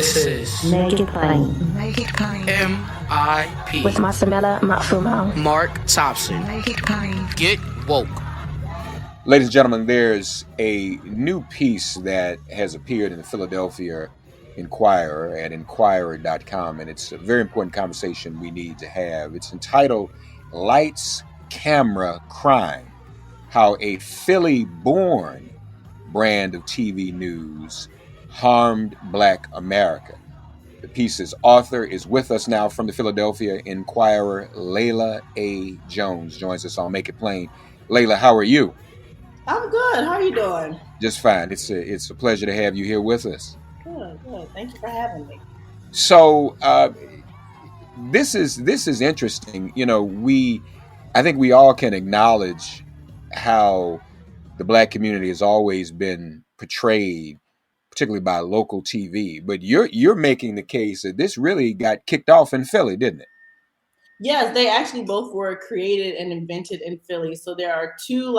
This is Make it plain. Make it plain. MIP With Masamela Matfumo. Mark Thompson. Make it plain. Get woke. Ladies and gentlemen, there's a new piece that has appeared in the Philadelphia Inquirer at inquirer.com, and it's a very important conversation we need to have. It's entitled Lights, Camera, Crime: How a Philly-Born Brand of TV News Harmed Black America. The piece's author is with us now from the Philadelphia Inquirer. Layla A. Jones joins us on Make It Plain. Layla, how are you? I'm good. How are you doing? Just fine. It's a pleasure to have you here with us. Good. Thank you for having me. So this is interesting. You know, I think we all can acknowledge how the Black community has always been portrayed, particularly by local TV. But you're making the case that this really got kicked off in Philly, didn't it? Yes, they actually both were created and invented in Philly. So there are two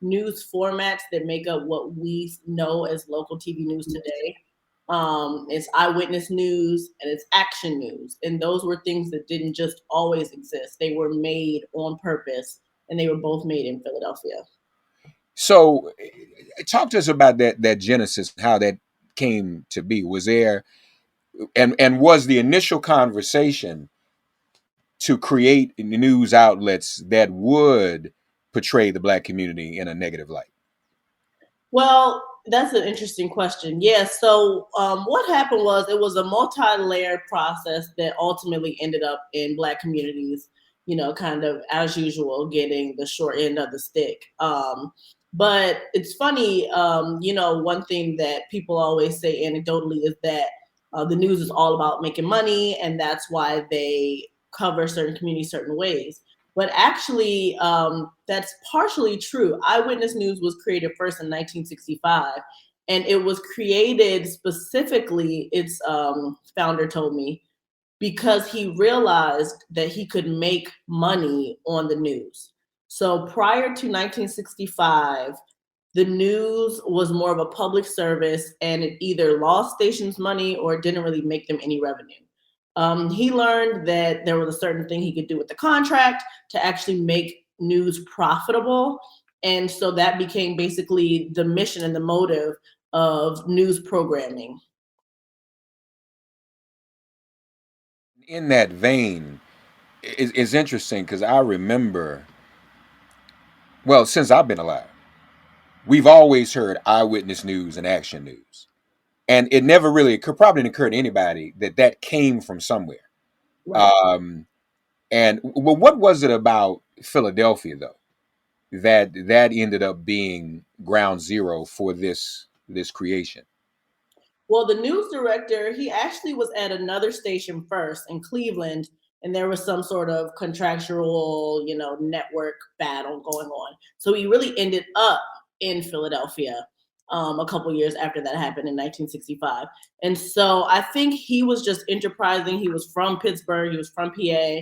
news formats that make up what we know as local TV news today. It's eyewitness news and it's action news. And those were things that didn't just always exist. They were made on purpose, and they were both made in Philadelphia. So talk to us about that genesis, how that came to be. Was there and was the initial conversation to create news outlets that would portray the Black community in a negative light? Well, that's an interesting question. Yeah, so what happened was it was a multi-layered process that ultimately ended up in Black communities, kind of as usual, getting the short end of the stick. But it's funny, one thing that people always say anecdotally is that the news is all about making money, and that's why they cover certain communities certain ways. But actually, that's partially true. Eyewitness News was created first in 1965, and it was created specifically, its founder told me, because he realized that he could make money on the news. So prior to 1965, the news was more of a public service, and it either lost stations money or it didn't really make them any revenue. He learned that there was a certain thing he could do with the contract to actually make news profitable. And so that became basically the mission and the motive of news programming. In that vein, it's interesting because I remember, well, since I've been alive, we've always heard eyewitness news and action news. And it never really probably didn't occur to anybody that came from somewhere. Right. And well, what was it about Philadelphia though that ended up being ground zero for this creation? Well, the news director, he actually was at another station first in Cleveland, and there was some sort of contractual, network battle going on. So he really ended up in Philadelphia a couple years after that happened in 1965. And so I think he was just enterprising. He was from Pittsburgh. He was from PA.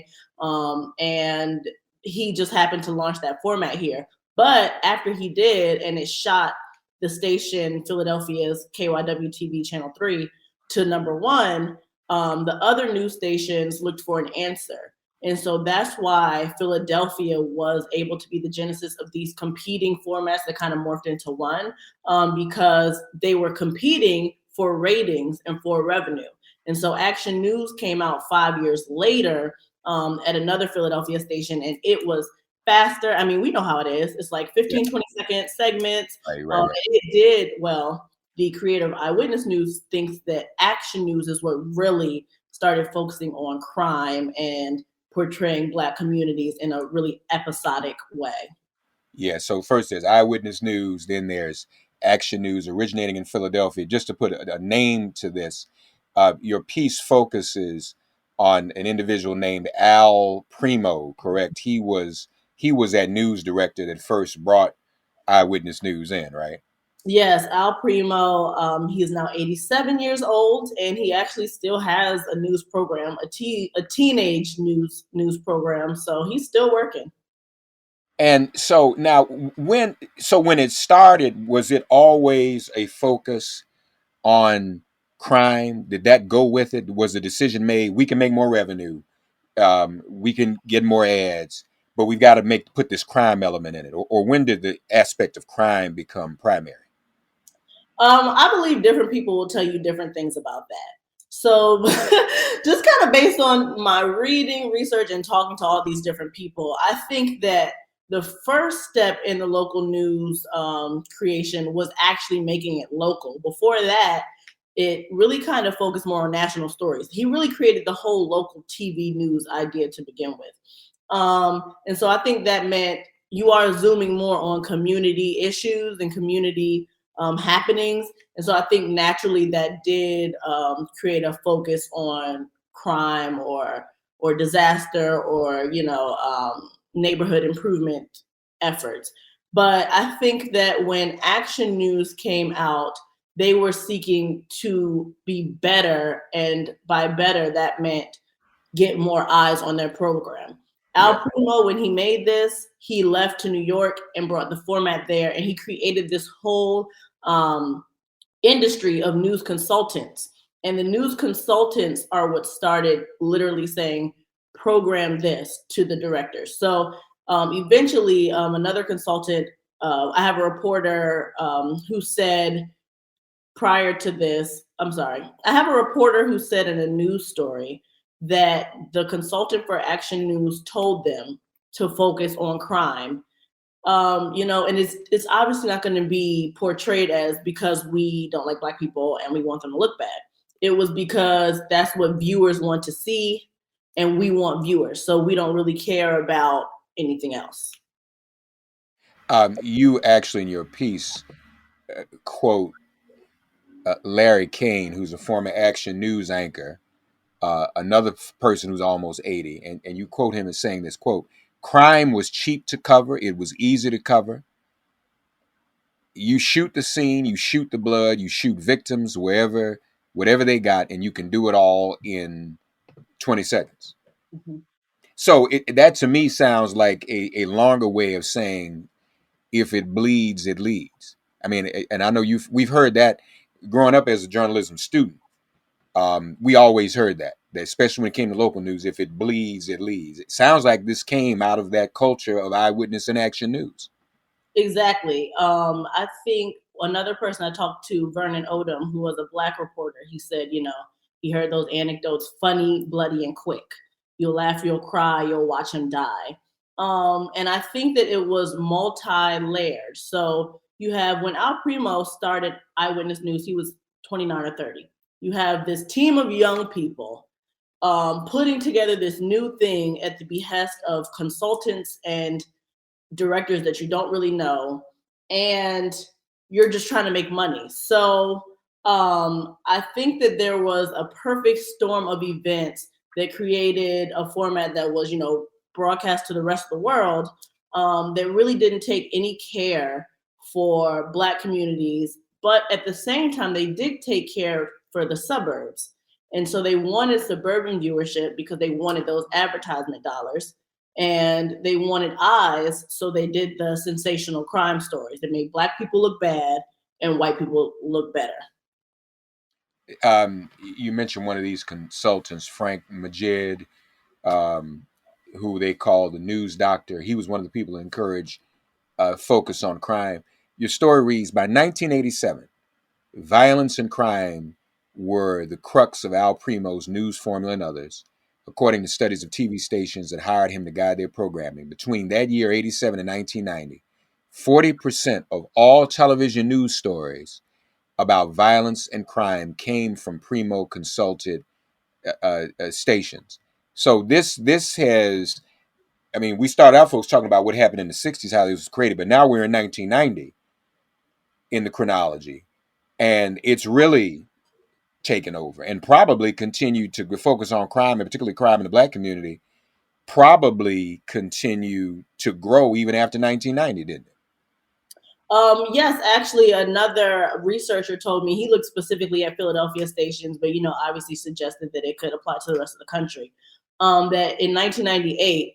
And he just happened to launch that format here. But after he did, and it shot the station Philadelphia's KYW TV Channel 3 to number one, the other news stations looked for an answer. And so that's why Philadelphia was able to be the genesis of these competing formats that kind of morphed into one, because they were competing for ratings and for revenue. And so Action News came out 5 years later at another Philadelphia station, and it was faster. I mean, we know how it is. It's like 15, 20-second segments. Right. It did well. The creator of Eyewitness News thinks that Action News is what really started focusing on crime and portraying Black communities in a really episodic way. Yeah, so first there's Eyewitness News, then there's Action News originating in Philadelphia. Just to put a name to this, your piece focuses on an individual named Al Primo, correct? He was that news director that first brought Eyewitness News in, right? Yes, Al Primo, he is now 87 years old, and he actually still has a news program, a teenage news program. So he's still working. And so now, when it started, was it always a focus on crime? Did that go with it? Was the decision made, we can make more revenue, we can get more ads, but we've got to put this crime element in it? Or when did the aspect of crime become primary? I believe different people will tell you different things about that. So just kind of based on my reading, research, and talking to all these different people, I think that the first step in the local news creation was actually making it local. Before that, it really kind of focused more on national stories. He really created the whole local TV news idea to begin with. And so I think that meant you are zooming more on community issues and community happenings. And so I think naturally that did create a focus on crime or disaster or, neighborhood improvement efforts. But I think that when Action News came out, they were seeking to be better. And by better, that meant get more eyes on their program. Al Primo, when he made this, he left to New York and brought the format there, and he created this whole industry of news consultants. And the news consultants are what started literally saying, program this to the directors. So eventually, another consultant, I have a reporter who said prior to this, I have a reporter who said in a news story that the consultant for Action News told them to focus on crime. And it's obviously not going to be portrayed as because we don't like Black people and we want them to look bad. It was because that's what viewers want to see, and we want viewers. So we don't really care about anything else. You actually, in your piece, quote Larry Kane, who's a former Action News anchor, another person who's almost 80, and you quote him as saying this, quote, crime was cheap to cover. It was easy to cover. You shoot the scene, you shoot the blood, you shoot victims, whatever they got, and you can do it all in 20 seconds. Mm-hmm. So that to me sounds like a longer way of saying, if it bleeds, it leads. I mean, and I know we've heard that growing up as a journalism student. We always heard that, especially when it came to local news, if it bleeds, it leads. It sounds like this came out of that culture of eyewitness and Action News. Exactly. I think another person I talked to, Vernon Odom, who was a Black reporter, he said, he heard those anecdotes, funny, bloody, and quick. You'll laugh, you'll cry, you'll watch him die. And I think that it was multi-layered. So you have, when Al Primo started Eyewitness News, he was 29 or 30. You have this team of young people putting together this new thing at the behest of consultants and directors that you don't really know, and you're just trying to make money. So I think that there was a perfect storm of events that created a format that was, broadcast to the rest of the world, that really didn't take any care for Black communities. But at the same time, they did take care for the suburbs. And so they wanted suburban viewership because they wanted those advertisement dollars, and they wanted eyes. So they did the sensational crime stories that made Black people look bad and white people look better. You mentioned one of these consultants, Frank Majid, who they call the news doctor. He was one of the people who encouraged focus on crime. Your story reads, by 1987, violence and crime were the crux of Al Primo's news formula and others, according to studies of TV stations that hired him to guide their programming. Between that year, 87, and 1990, 40% of all television news stories about violence and crime came from Primo consulted stations. So this has, I mean, we started out, folks, talking about what happened in the 60s, how it was created, but now we're in 1990 in the chronology, and it's really taken over and probably continue to focus on crime, and particularly crime in the Black community, probably continue to grow even after 1990, didn't it? Yes, actually, another researcher told me, he looked specifically at Philadelphia stations, but obviously suggested that it could apply to the rest of the country. That in 1998,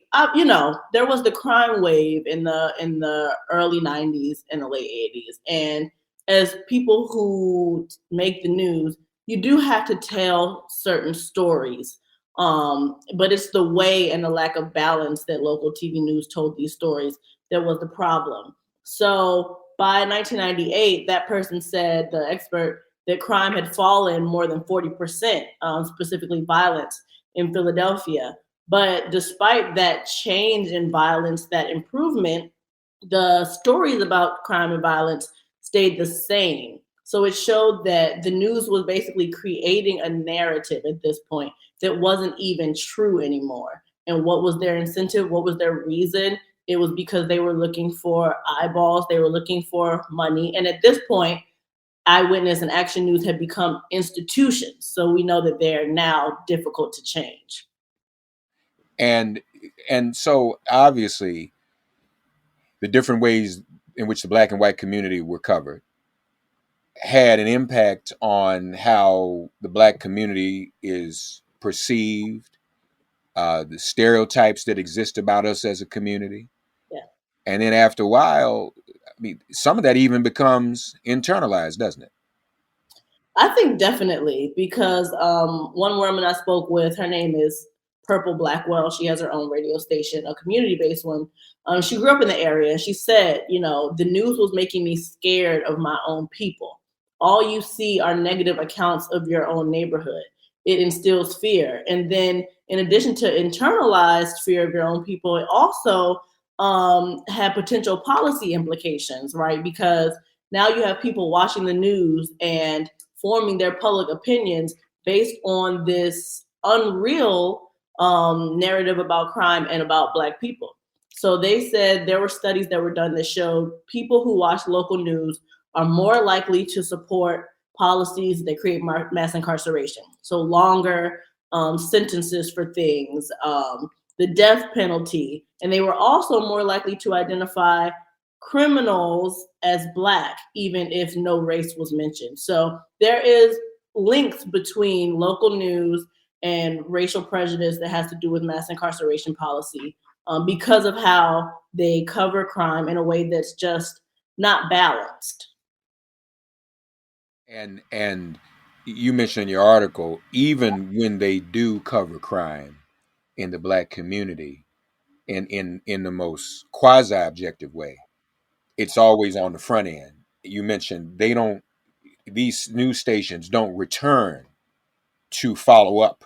there was the crime wave in the early 90s and the late 80s, and as people who make the news, you do have to tell certain stories. But it's the way and the lack of balance that local TV news told these stories that was the problem. So by 1998, that person said, the expert, that crime had fallen more than 40%, specifically violence in Philadelphia. But despite that change in violence, that improvement, the stories about crime and violence stayed the same. So it showed that the news was basically creating a narrative at this point that wasn't even true anymore. And what was their incentive? What was their reason? It was because they were looking for eyeballs, they were looking for money. And at this point, Eyewitness and Action News have become institutions. So we know that they're now difficult to change. And so obviously the different ways in which the Black and white community were covered had an impact on how the Black community is perceived, the stereotypes that exist about us as a community. Yeah. And then after a while, I mean, some of that even becomes internalized, doesn't it? I think definitely, because one woman I spoke with, her name is Purple Blackwell. She has her own radio station, a community-based one. She grew up in the area. She said, the news was making me scared of my own people. All you see are negative accounts of your own neighborhood. It instills fear. And then in addition to internalized fear of your own people, it also had potential policy implications, right? Because now you have people watching the news and forming their public opinions based on this unreal narrative about crime and about Black people. So they said there were studies that were done that showed people who watch local news are more likely to support policies that create mass incarceration. So longer sentences for things, the death penalty, and they were also more likely to identify criminals as Black, even if no race was mentioned. So there is links between local news and racial prejudice that has to do with mass incarceration policy because of how they cover crime in a way that's just not balanced. And you mentioned in your article, even when they do cover crime in the Black community in the most quasi-objective way, it's always on the front end. You mentioned these news stations don't return to follow up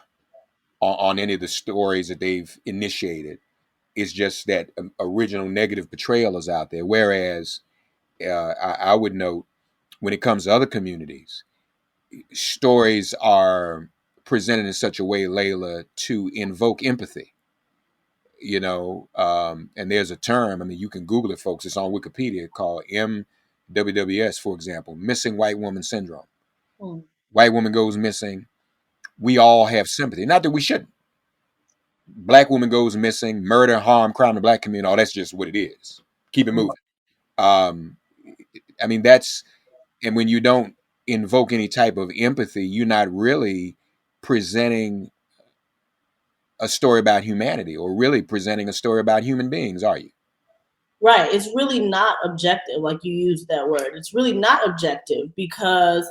on any of the stories that they've initiated. It's just that original negative portrayal is out there. Whereas I would note, when it comes to other communities, stories are presented in such a way, Layla, to invoke empathy. And there's a term, I mean, you can Google it, folks. It's on Wikipedia, called MWWS, for example, missing white woman syndrome. White woman goes missing. We all have sympathy. Not that we shouldn't. Black woman goes missing, murder, harm, crime in the Black community. Oh, that's just what it is. Keep it moving. I mean, and when you don't invoke any type of empathy, you're not really presenting a story about humanity or really presenting a story about human beings, are you? Right. It's really not objective, like you used that word. It's really not objective because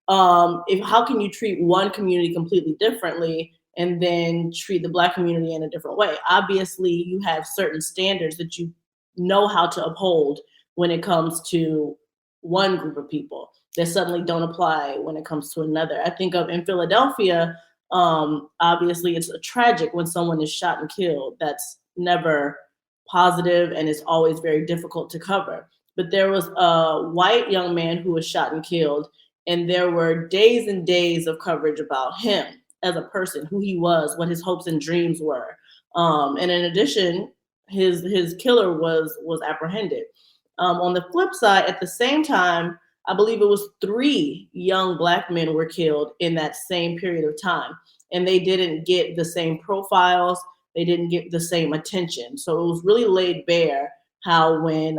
how can you treat one community completely differently and then treat the Black community in a different way? Obviously, you have certain standards that you know how to uphold when it comes to one group of people that suddenly don't apply when it comes to another. I think of in Philadelphia, obviously it's tragic when someone is shot and killed. That's never positive and it's always very difficult to cover. But there was a white young man who was shot and killed, and there were days and days of coverage about him as a person, who he was, what his hopes and dreams were. And in addition, his killer was apprehended. On the flip side, at the same time, I believe it was 3 young Black men were killed in that same period of time. And they didn't get the same profiles. They didn't get the same attention. So it was really laid bare how when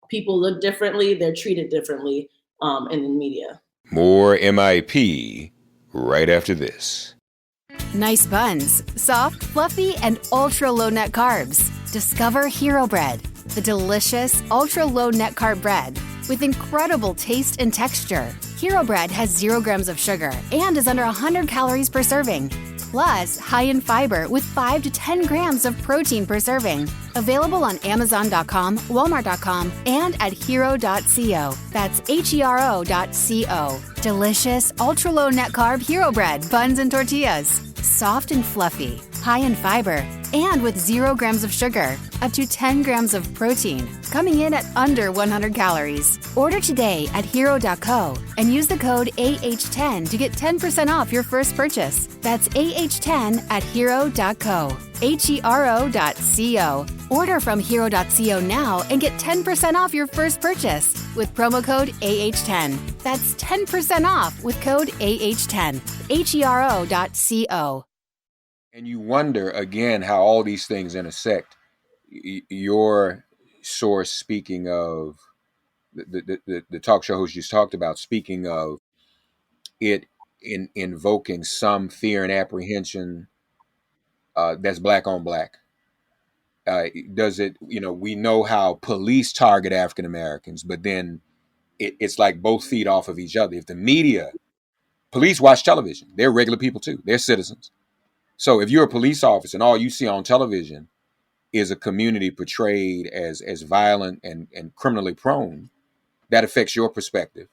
people look differently, they're treated differently in the media. More MIP right after this. Nice buns, soft, fluffy, and ultra low net carbs. Discover Hero Bread, the delicious ultra low net carb bread with incredible taste and texture. Hero Bread has 0 grams of sugar and is under 100 calories per serving. Plus, high in fiber with 5 to 10 grams of protein per serving. Available on Amazon.com, Walmart.com, and at hero.co. That's HERO.co. Delicious, ultra-low net carb Hero Bread buns and tortillas. Soft and fluffy, high in fiber, and with 0 grams of sugar, up to 10 grams of protein, coming in at under 100 calories. Order today at hero.co and use the code AH10 to get 10% off your first purchase. That's AH10 at hero.co. HERO.co. Order from hero.co now and get 10% off your first purchase with promo code AH10. That's 10% off with code AH10. HERO.co. And you wonder again how all these things intersect. Your source, speaking of the talk show host you just talked about, speaking of it invoking some fear and apprehension that's black on black. Does it, we know how police target African Americans, but then it's like both feet off of each other. If the media, police watch television, they're regular people too, they're citizens. So if you're a police officer and all you see on television is a community portrayed as violent and criminally prone, that affects your perspective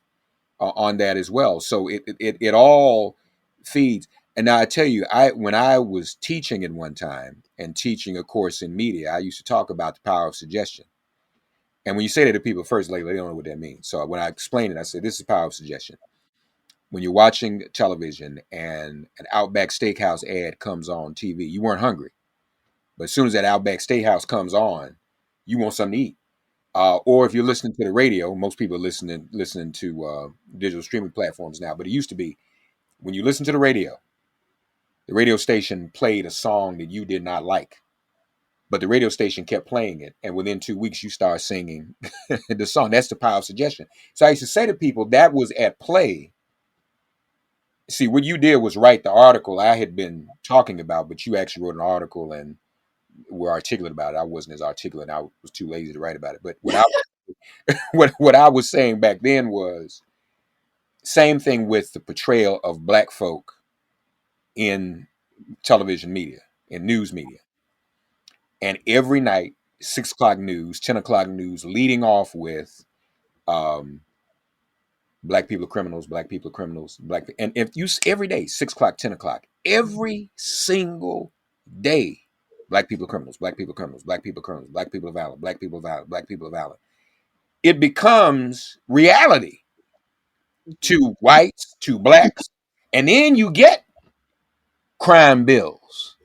on that as well. So it all feeds. And now I tell you, when I was teaching at one time and teaching a course in media, I used to talk about the power of suggestion. And when you say that to people first, like, they don't know what that means. So when I explained it, I said, this is the power of suggestion. When you're watching television and an Outback Steakhouse ad comes on TV, you weren't hungry. But as soon as that Outback Steakhouse comes on, you want something to eat. Or if you're listening to the radio, most people are listening to digital streaming platforms now. But it used to be, when you listen to the radio station played a song that you did not like. But the radio station kept playing it. And within 2 weeks, you start singing the song. That's the power of suggestion. So I used to say to people, that was at play. See, what you did was write the article I had been talking about, but you actually wrote an article and were articulate about it. I wasn't as articulate. I was too lazy to write about it. But what I was saying back then was same thing with the portrayal of black folk in television media, in news media. And every night, 6 o'clock news, 10 o'clock news, leading off with black people are criminals, black people are criminals, and if you every day, 6 o'clock, 10 o'clock, every single day, black people are criminals, black people are criminals, black people are criminals, black people are violent, black people are violent, black people are violent. It becomes reality to whites, to blacks, and then you get crime bills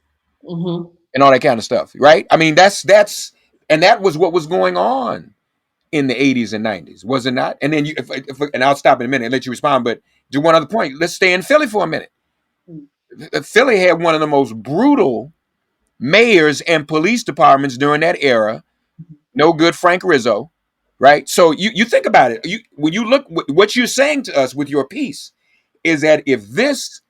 and all that kind of stuff, right? I mean, that was what was going on in the 80s and 90s, was it not? And then and I'll stop in a minute and let you respond, but do one other point. Let's stay in Philly for a minute. Philly had one of the most brutal mayors and police departments during that era. No good Frank Rizzo, right? So you think about it. When you look, what you're saying to us with your piece is that if this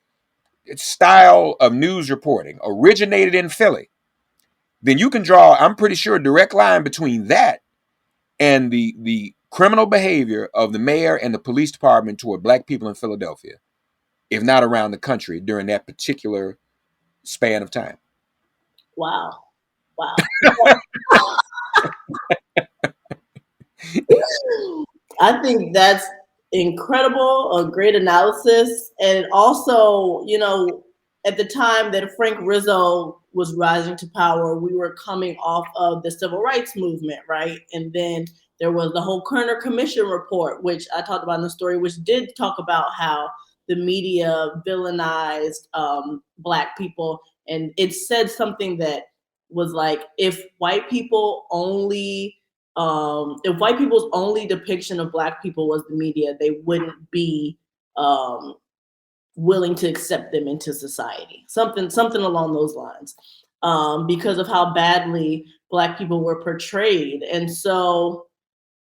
style of news reporting originated in Philly, then you can draw, I'm pretty sure, a direct line between that and the criminal behavior of the mayor and the police department toward black people in Philadelphia, if not around the country, during that particular span of time. Wow. I think that's incredible, a great analysis. And also, at the time that Frank Rizzo was rising to power, we were coming off of the civil rights movement, right? And then there was the whole Kerner Commission report, which I talked about in the story, which did talk about how the media villainized Black people. And it said something that was like, if white people's only depiction of Black people was the media, they wouldn't be willing to accept them into society. Something along those lines, because of how badly Black people were portrayed. And so,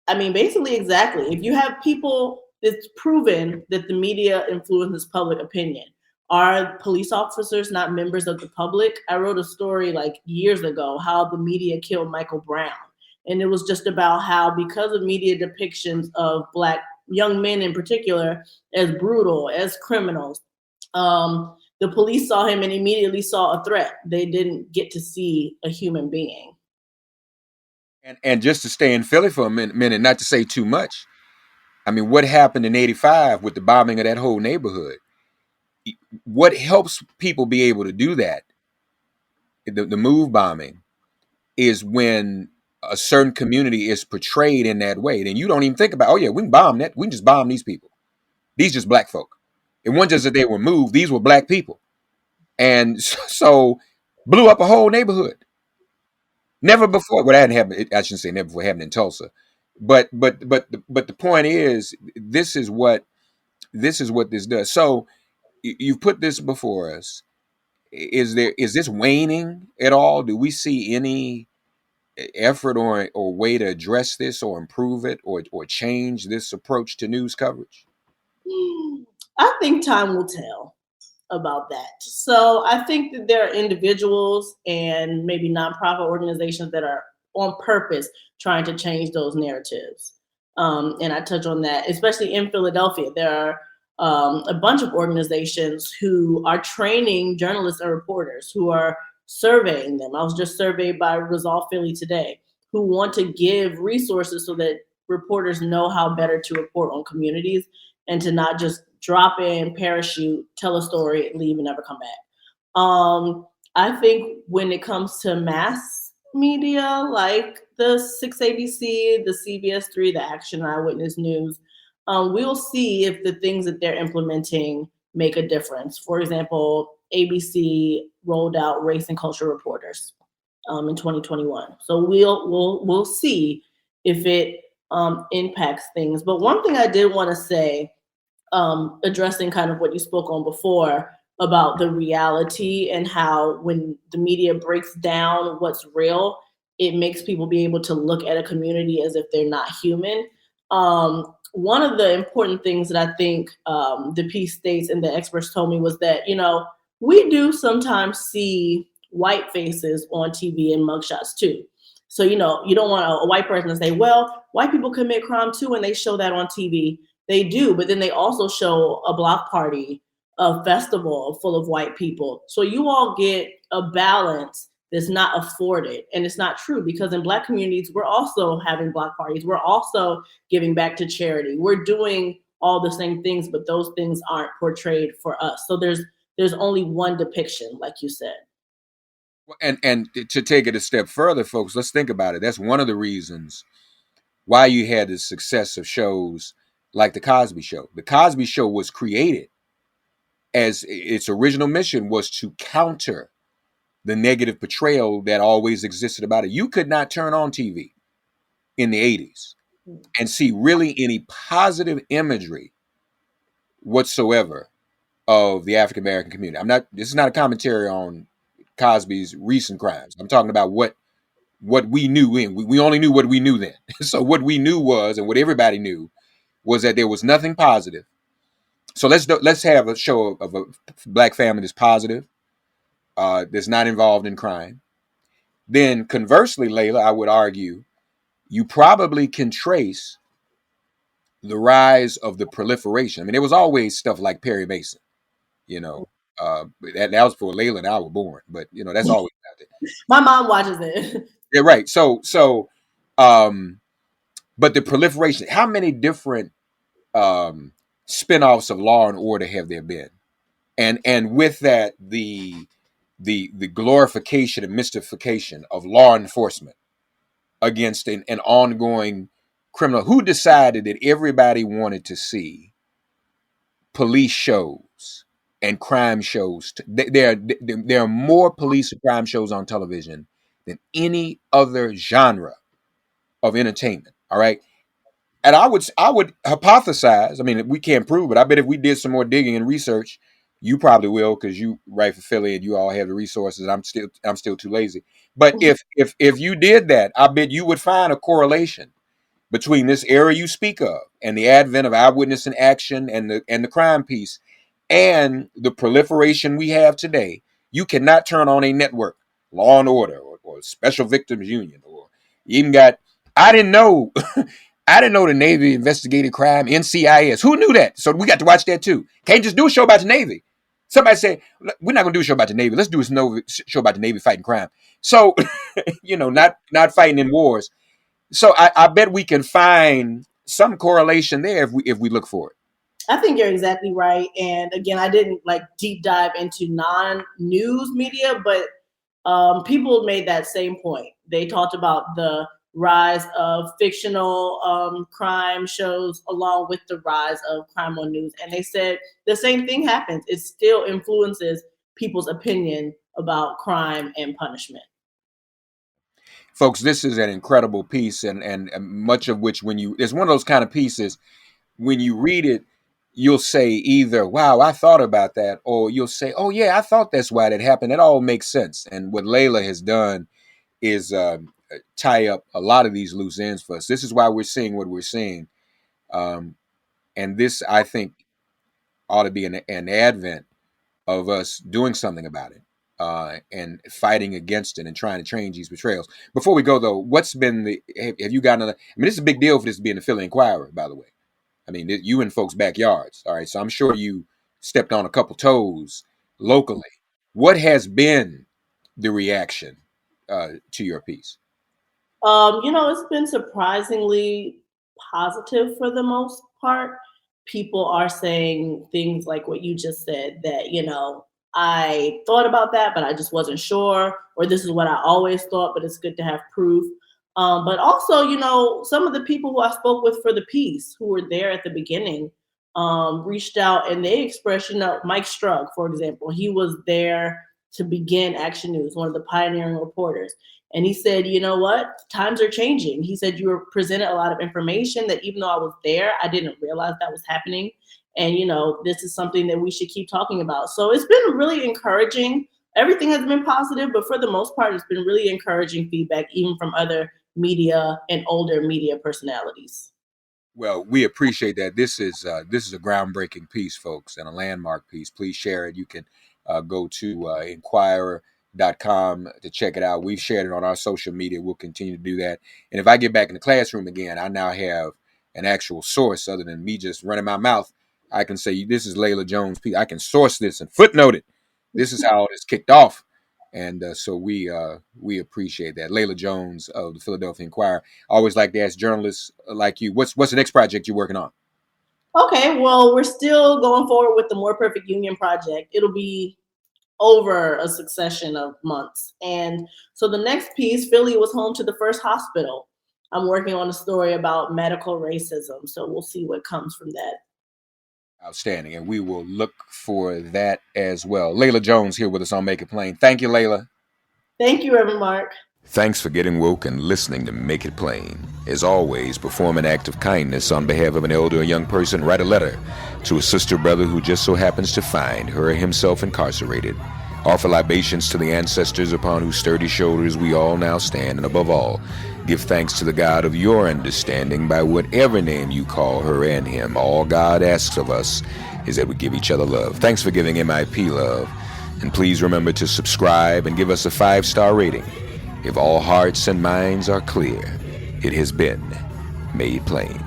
I mean, basically, exactly. If you have people, it's proven that the media influences public opinion. Are police officers not members of the public? I wrote a story like years ago, how the media killed Michael Brown. And it was just about how, because of media depictions of Black young men in particular as brutal, as criminals. The police saw him and immediately saw a threat. They didn't get to see a human being. And just to stay in Philly for a minute, not to say too much. I mean, what happened in '85 with the bombing of that whole neighborhood? What helps people be able to do that, the move bombing, is when a certain community is portrayed in that way. Then you don't even think about, oh yeah, we can bomb that. We can just bomb these people. These just black folk. It wasn't just that they were moved. These were black people. And so blew up a whole neighborhood. Never before. Well, that hadn't happened. I shouldn't say never before happened in Tulsa. But the point is, this is what this does. So you've put this before us. Is this waning at all? Do we see any effort or way to address this or improve it or change this approach to news coverage? I think time will tell about that. So I think that there are individuals and maybe nonprofit organizations that are on purpose trying to change those narratives. And I touch on that, especially in Philadelphia. There are a bunch of organizations who are training journalists and reporters, who are surveying them. I was just surveyed by Resolve Philly today, who want to give resources so that reporters know how better to report on communities and to not just drop in, parachute, tell a story, leave, and never come back. I think when it comes to mass media, like the 6 ABC, the CBS 3, the Action Eyewitness News, we'll see if the things that they're implementing make a difference. For example, ABC rolled out race and culture reporters in 2021. So we'll see if it impacts things. But one thing I did want to say, addressing kind of what you spoke on before about the reality and how when the media breaks down what's real, it makes people be able to look at a community as if they're not human. One of the important things that I think the piece states and the experts told me was that, we do sometimes see white faces on TV and mugshots too. So, you don't want a white person to say, well, white people commit crime too, and they show that on TV. They do, but then they also show a block party, a festival full of white people. So you all get a balance that's not afforded. And it's not true, because in Black communities, we're also having block parties. We're also giving back to charity. We're doing all the same things, but those things aren't portrayed for us. So there's only one depiction, like you said. And to take it a step further, folks, let's think about it. That's one of the reasons why you had the success of shows like The Cosby Show. The Cosby Show was created as its original mission was to counter the negative portrayal that always existed about it. You could not turn on TV in the 80s and see really any positive imagery whatsoever of the African American community. This is not a commentary on Cosby's recent crimes. I'm talking about what we knew then. We only knew what we knew then. So what we knew was, and what everybody knew, was that there was nothing positive. So let's have a show of a Black family that's positive, that's not involved in crime. Then conversely, Layla, I would argue, you probably can trace the rise of the proliferation. I mean, there was always stuff like Perry Mason, that was before Layla and I were born, but that's always out there. My mom watches it. Yeah, right. So, but the proliferation, how many different spinoffs of Law and Order have there been? And with that, the glorification and mystification of law enforcement against an ongoing criminal. Who decided that everybody wanted to see police shows and crime shows? There are more police and crime shows on television than any other genre of entertainment. All right. And I would hypothesize, I mean, we can't prove it. I bet if we did some more digging and research, you probably will, because you write for Philly and you all have the resources. I'm still too lazy. But if you did that, I bet you would find a correlation between this era you speak of and the advent of eyewitness and action and the crime piece and the proliferation we have today. You cannot turn on a network, Law and Order or Special Victims Union, or you even got, I didn't know I didn't know the Navy investigated crime, NCIS. Who knew that? So we got to watch that too. Can't just do a show about the Navy. Somebody said, we're not going to do a show about the Navy. Let's do a show about the Navy fighting crime. So, not fighting in wars. So I bet we can find some correlation there if we look for it. I think you're exactly right. And again, I didn't deep dive into non-news media, but people made that same point. They talked about the rise of fictional crime shows along with the rise of crime on news. And they said the same thing happens. It still influences people's opinion about crime and punishment. Folks, this is an incredible piece, and much of which it's one of those kind of pieces, when you read it, you'll say either, wow, I thought about that, or you'll say, oh yeah, I thought that's why that happened. It all makes sense. And what Layla has done is tie up a lot of these loose ends for us. This is why we're seeing what we're seeing. And this, I think, ought to be an advent of us doing something about it and fighting against it and trying to change these betrayals. Before we go, though, what's been have you got another? I mean, this is a big deal for this to be in the Philly Inquirer, by the way. I mean, you in folks' backyards. All right. So I'm sure you stepped on a couple toes locally. What has been the reaction to your piece? It's been surprisingly positive for the most part. People are saying things like what you just said, that, I thought about that, but I just wasn't sure, or this is what I always thought, but it's good to have proof. But also, some of the people who I spoke with for the piece, who were there at the beginning, reached out and they expressed, Mike Strug, for example, he was there to begin Action News, one of the pioneering reporters. And he said, you know what, times are changing. He said, you were presented a lot of information that even though I was there, I didn't realize that was happening. And, this is something that we should keep talking about. So it's been really encouraging. Everything has been positive, but for the most part, it's been really encouraging feedback, even from other media and older media personalities. Well, we appreciate that. This is a groundbreaking piece, folks, and a landmark piece. Please share it. You can go to Inquirer.com to check it out. We've shared it on our social media. We'll continue to do that. And if I get back in the classroom again, I now have an actual source other than me just running my mouth. I can say, this is Layla Jones' piece. I can source this and footnote it. This is how it's kicked off. And so we appreciate that. Layla Jones of the Philadelphia Inquirer. I always like to ask journalists like you, what's the next project you're working on? Okay, well, we're still going forward with the More Perfect Union project. It'll be over a succession of months. And so the next piece, Philly was home to the first hospital. I'm working on a story about medical racism. So we'll see what comes from that. Outstanding. And we will look for that as well. Layla Jones here with us on Make It Plain. Thank you, Layla. Thank you, Reverend Mark. Thanks for getting woke and listening to Make It Plain. As always, perform an act of kindness on behalf of an elder or young person. Write a letter to a sister or brother who just so happens to find her or himself incarcerated. Offer libations to the ancestors upon whose sturdy shoulders we all now stand. And above all, give thanks to the God of your understanding by whatever name you call her and him. All God asks of us is that we give each other love. Thanks for giving MIP love. And please remember to subscribe and give us a 5-star rating. If all hearts and minds are clear, it has been made plain.